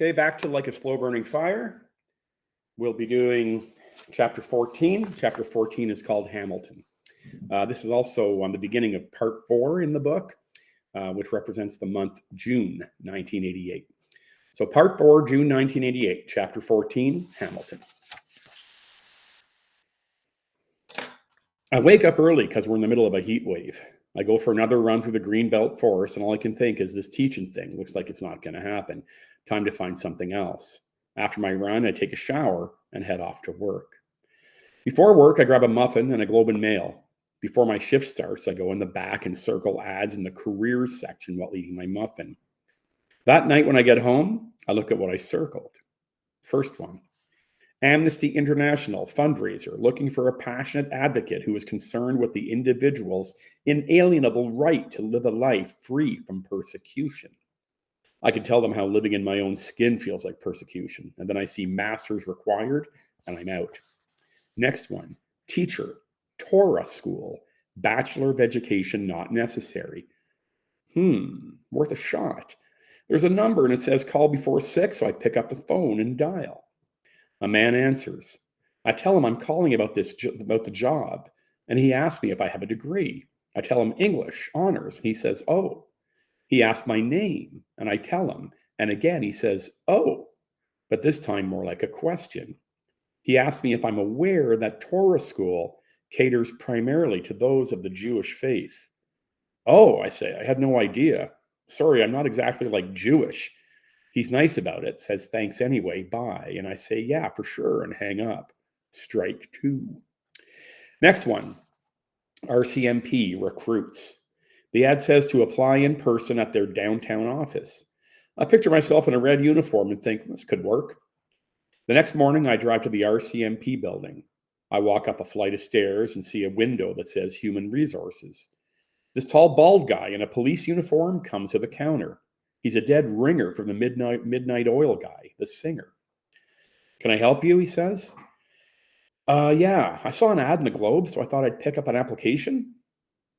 Okay, back to Like a Slow Burning Fire. We'll be doing chapter 14. Chapter 14 is called Hamilton. This is also on the beginning of part 4 in the book, which represents the month June 1988. So part 4, June 1988, chapter 14, Hamilton. I wake up early because we're in the middle of a heat wave. I go for another run through the Greenbelt forest, and all I can think is this teaching thing looks like it's not going to happen. Time to find something else. After my run, I take a shower and head off to work. Before work, I grab a muffin and a Globe and Mail. Before my shift starts, I go in the back and circle ads in the careers section while eating my muffin. That night when I get home, I look at what I circled. First one. Amnesty International fundraiser looking for a passionate advocate who is concerned with the individual's inalienable right to live a life free from persecution. I could tell them how living in my own skin feels like persecution, and then I see masters required, and I'm out. Next one, teacher, Torah school, Bachelor of Education not necessary. Worth a shot. There's a number and it says call before 6, so I pick up the phone and dial. A man answers. I tell him I'm calling about the job, and he asks me if I have a degree. I tell him English, honors, and he says, oh. He asks my name, and I tell him, and again he says, oh, but this time more like a question. He asks me if I'm aware that Torah school caters primarily to those of the Jewish faith. Oh, I say, I had no idea. Sorry, I'm not exactly like Jewish. He's nice about it, says thanks anyway, bye. And I say, yeah, for sure, and hang up. Strike 2. Next one, RCMP recruits. The ad says to apply in person at their downtown office. I picture myself in a red uniform and think this could work. The next morning, I drive to the RCMP building. I walk up a flight of stairs and see a window that says Human Resources. This tall, bald guy in a police uniform comes to the counter. He's a dead ringer from the Midnight Oil guy, the singer. Can I help you, he says. Yeah, I saw an ad in the Globe, so I thought I'd pick up an application.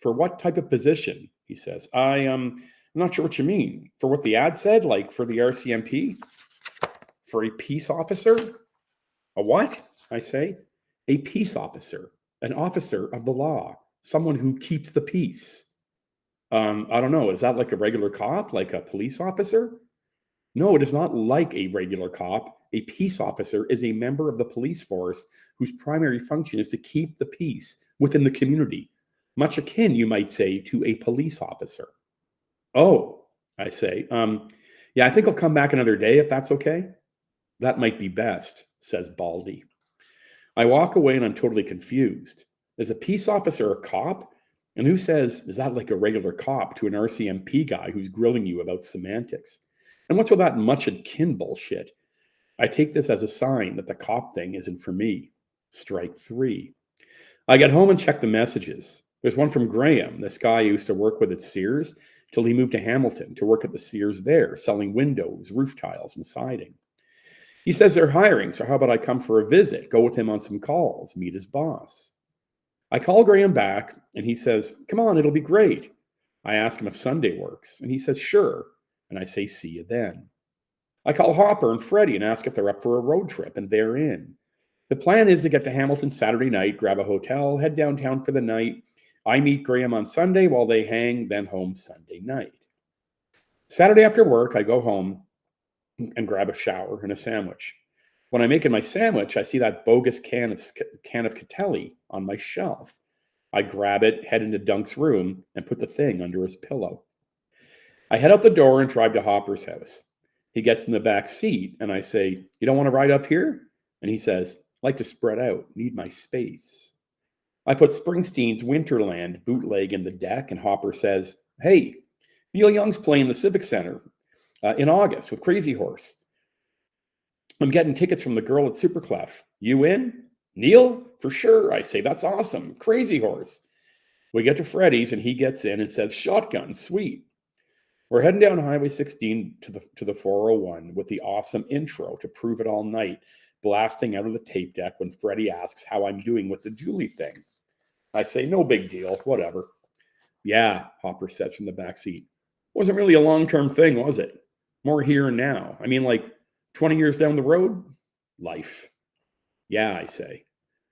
For what type of position, he says. I'm not sure what you mean. For what the ad said, like for the RCMP? For a peace officer? A what? I say. A peace officer, an officer of the law, someone who keeps the peace. I don't know, is that like a regular cop, like a police officer? No, it is not like a regular cop. A peace officer is a member of the police force whose primary function is to keep the peace within the community, much akin, you might say, to a police officer. Oh, I say, yeah, I think I'll come back another day if that's okay. That might be best, says Baldy. I walk away and I'm totally confused. Is a peace officer a cop? And who says, is that like a regular cop to an RCMP guy who's grilling you about semantics? And what's with that much akin bullshit? I take this as a sign that the cop thing isn't for me. Strike 3. I get home and check the messages. There's one from Graham, this guy I used to work with at Sears, till he moved to Hamilton to work at the Sears there, selling windows, roof tiles, and siding. He says they're hiring, so how about I come for a visit, go with him on some calls, meet his boss. I call Graham back, and he says, come on, it'll be great. I ask him if Sunday works, and he says, sure, and I say, see you then. I call Hopper and Freddie and ask if they're up for a road trip, and they're in. The plan is to get to Hamilton Saturday night, grab a hotel, head downtown for the night. I meet Graham on Sunday while they hang, then home Sunday night. Saturday after work, I go home and grab a shower and a sandwich. When I'm making my sandwich, I see that bogus can of Catelli on my shelf. I grab it, head into Dunk's room, and put the thing under his pillow. I head out the door and drive to Hopper's house. He gets in the back seat, and I say, you don't want to ride up here? And he says, like to spread out, need my space. I put Springsteen's Winterland bootleg in the deck, and Hopper says, hey, Neil Young's playing the Civic Center in August with Crazy Horse. I'm getting tickets from the girl at Superclef. You in? Neil? For sure, I say. That's awesome. Crazy Horse. We get to Freddy's, and he gets in and says, shotgun, sweet. We're heading down Highway 16 to the 401 with the awesome intro to Prove It All Night blasting out of the tape deck when Freddie asks how I'm doing with the Julie thing. I say, no big deal, whatever. Yeah, Hopper says from the back seat. Wasn't really a long-term thing, was it? More here and now. I mean, like, 20 years down the road, life. Yeah, I say.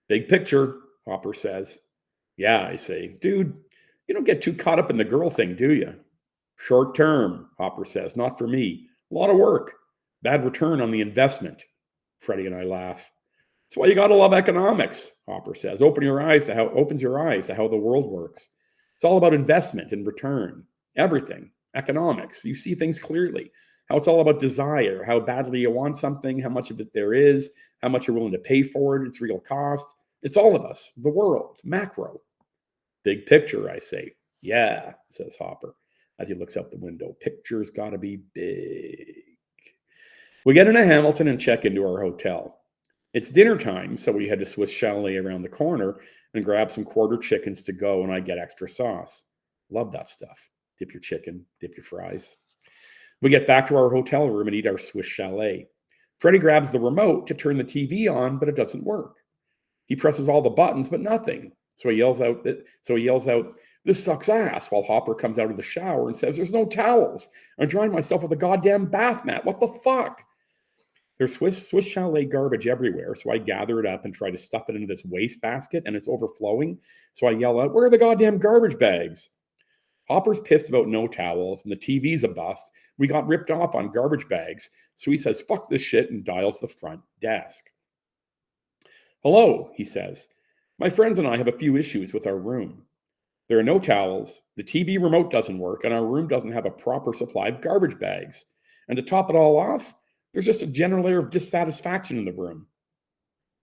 Big picture, Hopper says. Yeah, I say. Dude, you don't get too caught up in the girl thing, do you? Short term, Hopper says. Not for me. A lot of work. Bad return on the investment. Freddie and I laugh. That's why you got to love economics, Hopper says. Opens your eyes to how the world works. It's all about investment and return. Everything. Economics. You see things clearly. How it's all about desire, how badly you want something, how much of it there is, how much you're willing to pay for it, its real cost. It's all of us, the world, macro. Big picture, I say. Yeah, says Hopper as he looks out the window. Picture's got to be big. We get into Hamilton and check into our hotel. It's dinner time, so we head to Swiss Chalet around the corner and grab some quarter chickens to go, and I get extra sauce. Love that stuff. Dip your chicken, dip your fries. We get back to our hotel room and eat our Swiss Chalet. Freddie grabs the remote to turn the TV on, but it doesn't work. He presses all the buttons, but nothing. So he yells out, "This sucks ass," while Hopper comes out of the shower and says, "There's no towels. I'm drying myself with a goddamn bath mat. What the fuck?" There's Swiss Chalet garbage everywhere, so I gather it up and try to stuff it into this waste basket, and it's overflowing. So I yell out, "Where are the goddamn garbage bags?" Hopper's pissed about no towels, and the TV's a bust. We got ripped off on garbage bags, so he says, "Fuck this shit," and dials the front desk. "Hello," he says. "My friends and I have a few issues with our room. There are no towels, the TV remote doesn't work, and our room doesn't have a proper supply of garbage bags. And to top it all off, there's just a general air of dissatisfaction in the room."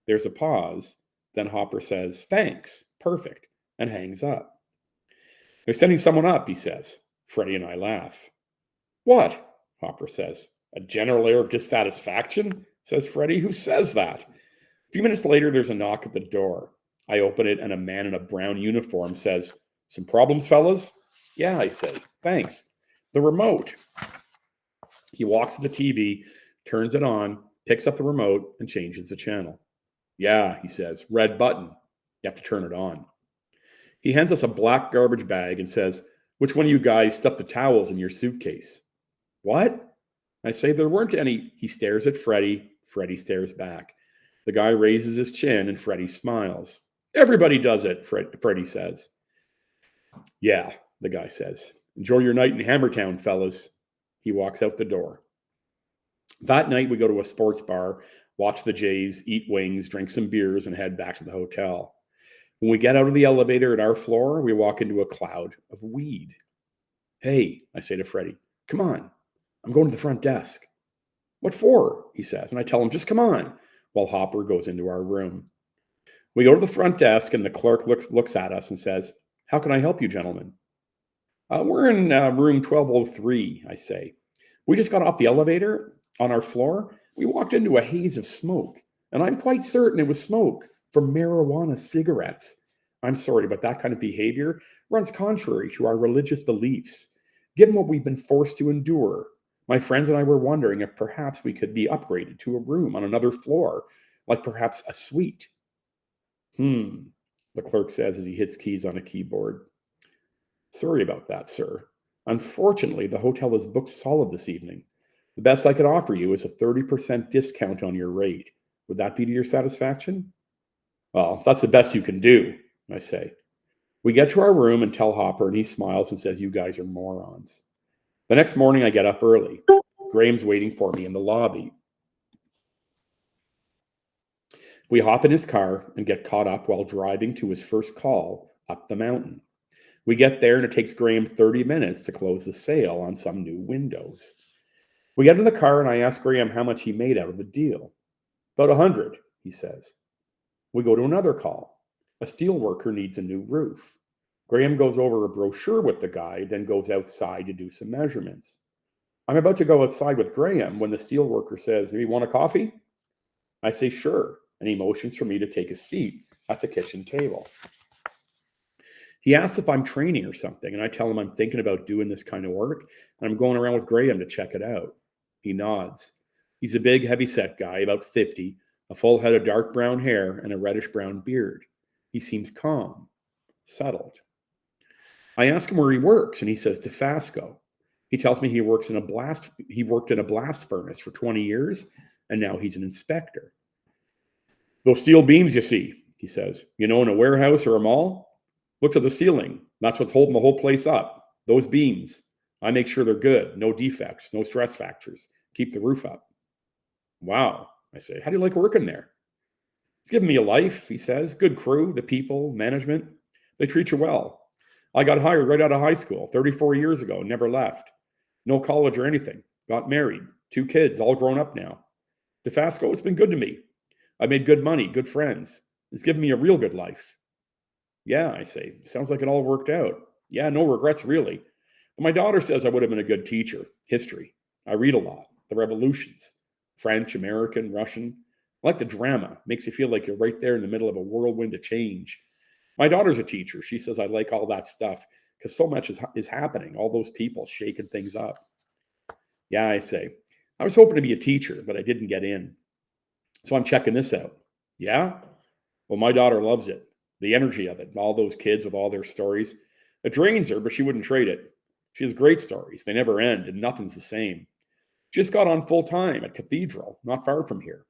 There's a pause. Then Hopper says, "Thanks, perfect," and hangs up. "They're sending someone up," he says. Freddie and I laugh. "What?" Hopper says. "A general air of dissatisfaction?" says Freddie. "Who says that?" A few minutes later, there's a knock at the door. I open it, and a man in a brown uniform says, "Some problems, fellas?" "Yeah," I say. "Thanks." "The remote." He walks to the TV, turns it on, picks up the remote, and changes the channel. "Yeah," he says. "Red button. You have to turn it on." He hands us a black garbage bag and says, "Which one of you guys stuffed the towels in your suitcase?" "What?" I say, "There weren't any." He stares at Freddie. Freddie stares back. The guy raises his chin and Freddie smiles. "Everybody does it," Freddie says. "Yeah," the guy says. "Enjoy your night in Hammertown, fellas." He walks out the door. That night, we go to a sports bar, watch the Jays, eat wings, drink some beers, and head back to the hotel. When we get out of the elevator at our floor, we walk into a cloud of weed. "Hey," I say to Freddie, "come on. I'm going to the front desk." "What for?" he says, and I tell him, "Just come on," while Hopper goes into our room. We go to the front desk, and the clerk looks at us and says, "How can I help you, gentlemen?" "We're in room 1203, I say. "We just got off the elevator on our floor. We walked into a haze of smoke, and I'm quite certain it was smoke from marijuana cigarettes. I'm sorry, but that kind of behavior runs contrary to our religious beliefs. Given what we've been forced to endure, my friends and I were wondering if perhaps we could be upgraded to a room on another floor, like perhaps a suite." The clerk says as he hits keys on a keyboard. "Sorry about that, sir. Unfortunately, the hotel is booked solid this evening. The best I could offer you is a 30% discount on your rate. Would that be to your satisfaction?" "Well, that's the best you can do," I say. We get to our room and tell Hopper, and he smiles and says, "You guys are morons." The next morning, I get up early. Graham's waiting for me in the lobby. We hop in his car and get caught up while driving to his first call up the mountain. We get there, and it takes Graham 30 minutes to close the sale on some new windows. We get in the car, and I ask Graham how much he made out of the deal. "About 100, he says. We go to another call. A steel worker needs a new roof. Graham goes over a brochure with the guy, then goes outside to do some measurements. I'm about to go outside with Graham when the steel worker says, "You want a coffee?" I say, "Sure," and he motions for me to take a seat at the kitchen table. He asks if I'm training or something, and I tell him I'm thinking about doing this kind of work, and I'm going around with Graham to check it out. He nods. He's a big, heavy-set guy, about 50, a full head of dark brown hair, and a reddish-brown beard. He seems calm, settled. I ask him where he works, and he says Dofasco. He tells me he worked in a blast furnace for 20 years, and now he's an inspector. Those steel beams you see, he says, in a warehouse or a mall, look to the ceiling. That's what's holding the whole place up. Those beams. I make sure they're good, no defects, no stress factors. Keep the roof up. Wow, I say. How do you like working there? It's given me a life, he says. Good crew, the people, management. They treat you well. I got hired right out of high school 34 years ago, never left. No college or anything. Got married. 2 kids, all grown up now. Dofasco, it's been good to me. I made good money, good friends. It's given me a real good life. Yeah, I say. Sounds like it all worked out. Yeah, no regrets, really. But my daughter says I would have been a good teacher. History. I read a lot. The revolutions. French, American, Russian. I like the drama. Makes you feel like you're right there in the middle of a whirlwind of change. My daughter's a teacher. She says I like all that stuff because so much is happening. All those people shaking things up. Yeah, I say. I was hoping to be a teacher, but I didn't get in. So I'm checking this out. Yeah? Well, my daughter loves it. The energy of it. All those kids with all their stories. It drains her, but she wouldn't trade it. She has great stories. They never end, and nothing's the same. Just got on full time at Cathedral, not far from here.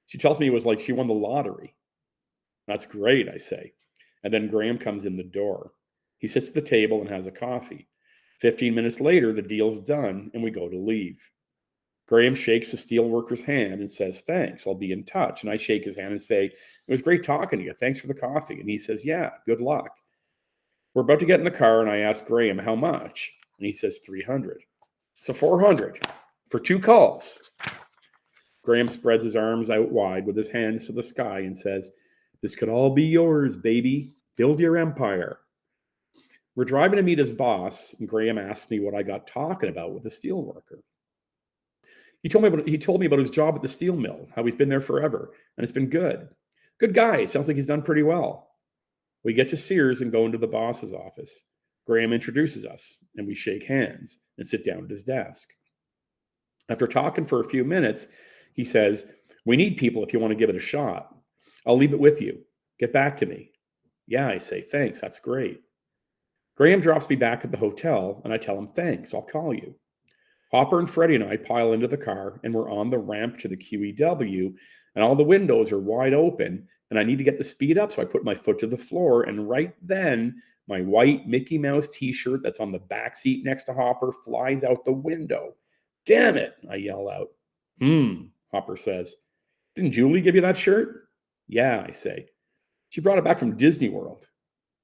She tells me it was like she won the lottery. That's great, I say. And then Graham comes in the door. He sits at the table and has a coffee. 15 minutes later, the deal's done, and we go to leave. Graham shakes the steelworker's hand and says, thanks, I'll be in touch. And I shake his hand and say, it was great talking to you. Thanks for the coffee. And he says, yeah, good luck. We're about to get in the car, and I ask Graham, how much? And he says, 300. So 400 for 2 calls. Graham spreads his arms out wide with his hands to the sky and says, this could all be yours, baby. Build your empire. We're driving to meet his boss, and Graham asks me what I got talking about with the steelworker. He told me about his job at the steel mill, how he's been there forever, and it's been good. Good guy. Sounds like he's done pretty well. We get to Sears and go into the boss's office. Graham introduces us, and we shake hands and sit down at his desk. After talking for a few minutes, he says, we need people if you want to give it a shot. I'll leave it with you. Get back to me. Yeah, I say, thanks. That's great. Graham drops me back at the hotel, and I tell him, thanks. I'll call you. Hopper and Freddie and I pile into the car, and we're on the ramp to the QEW, and all the windows are wide open, and I need to get the speed up, so I put my foot to the floor, and right then, my white Mickey Mouse t-shirt that's on the back seat next to Hopper flies out the window. Damn it, I yell out. Hopper says. Didn't Julie give you that shirt? Yeah, I say. She brought it back from Disney World.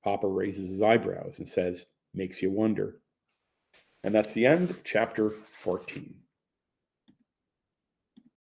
Hopper raises his eyebrows and says, makes you wonder. And that's the end of chapter 14.